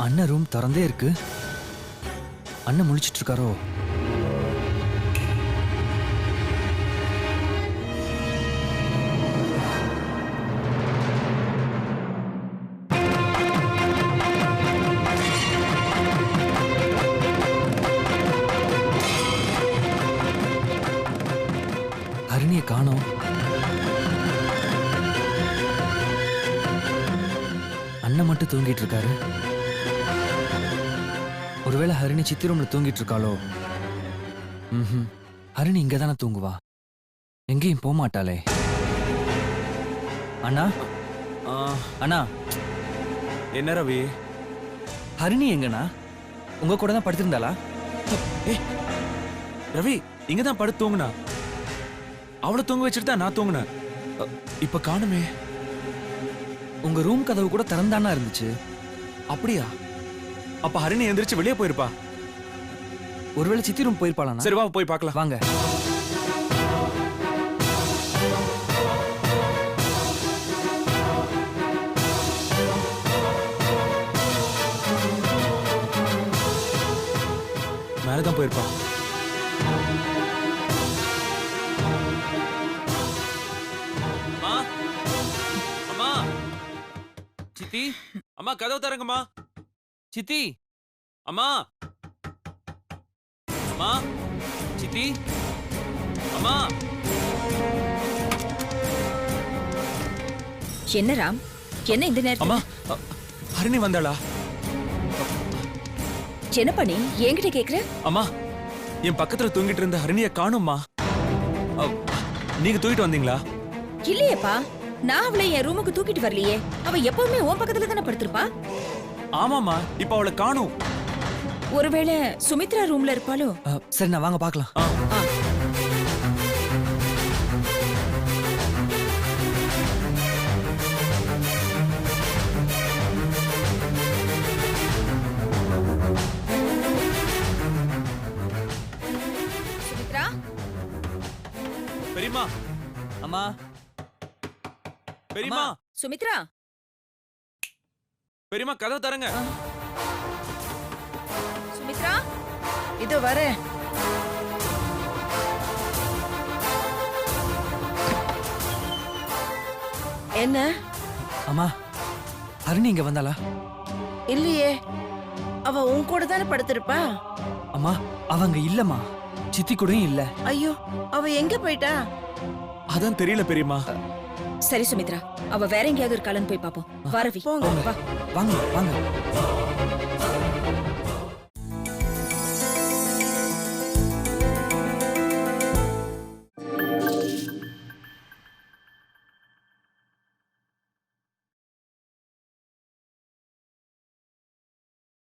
அண்ணன் ரூம் திறந்தே இருக்கு. அண்ணன் முழிச்சிட்டு இருக்காரோ? ஹரிணியை காணோம். அண்ணன் மட்டும் தூங்கிட்டு இருக்காரு. ஒருவேளை ஹரிணி சித்தி ரூம்ல தூங்கிட்டு இருக்காளோ? ஹரிணி இங்க தானே தூங்குவா, எங்கேயும் போக மாட்டாளே. அண்ணா அண்ணா. என்ன ரவி? ஹரிணி எங்கண்ணா? உங்க கூட தான் படுத்திருந்தாளா? ரவி இங்கதான் படுத்து தூங்குனா. அவளை தூங்க வச்சுட்டு தான் நான் தூங்குனேன். இப்ப காணுமே. உங்க ரூம் கதவு கூட திறந்தானா இருந்துச்சு. அப்படியா? அப்ப ஹரிணி எந்திரிச்சு வெளியே போயிருப்பா. ஒருவேளை சித்தி ரூம் போயிருப்பாளா? சரி வா போய் பார்க்கலாம். வாங்க. மேலதான் போயிருப்பா. அம்மா சித்தி, அம்மா கதவு தரங்கம்மா. சித்தி, அம்மா அம்மா சித்தி. அம்மா. என்ன ராம், என்ன இந்த நேரத்துல? அம்மா ஹரிணி வந்தாளா? என்ன பண்ணி என்கிட்ட கேக்குற? அம்மா என் பக்கத்துல தூங்கிட்டு இருந்த ஹரிணிய காணும்மா. நீங்க தூக்கிட்டு வந்தீங்களா? இல்லையேப்பா, நான் அவளை என் ரூமுக்கு தூக்கிட்டு வரலையே. அவ எப்பவுமே உன் பக்கத்துல தானே படுத்திருப்பா. ஆமாமா, இப்ப அவளை காணும். ஒருவேளை சுமித்ரா ரூம்ல இருப்பாளோ? சரி, நான் வாங்க பார்க்கலாம். சுமித்ரா. பெரியம்மா. அம்மா. பெரியம்மா. சுமித்ரா. பெரியம்மா கதவு தரங்க. சுமித்ரா. இதோ வரேன். என்ன? அம்மா, ஹரிணி இங்க வந்தாளா? இல்லையே, அவ உன் கூட தானே படுத்திருப்பா. அம்மா, அவங்க இல்லம்மா, சித்தி கூடயும் இல்ல. ஐயோ, அவ எங்க போயிட்டா? அதான் தெரியல பெரியம்மா. சரி சுமித்ரா, அவ வேற எங்கேயாவது இருக்காளன்னு போய் பாப்போம். வா ரவி, போங்க. வா. வாங்க வாங்க.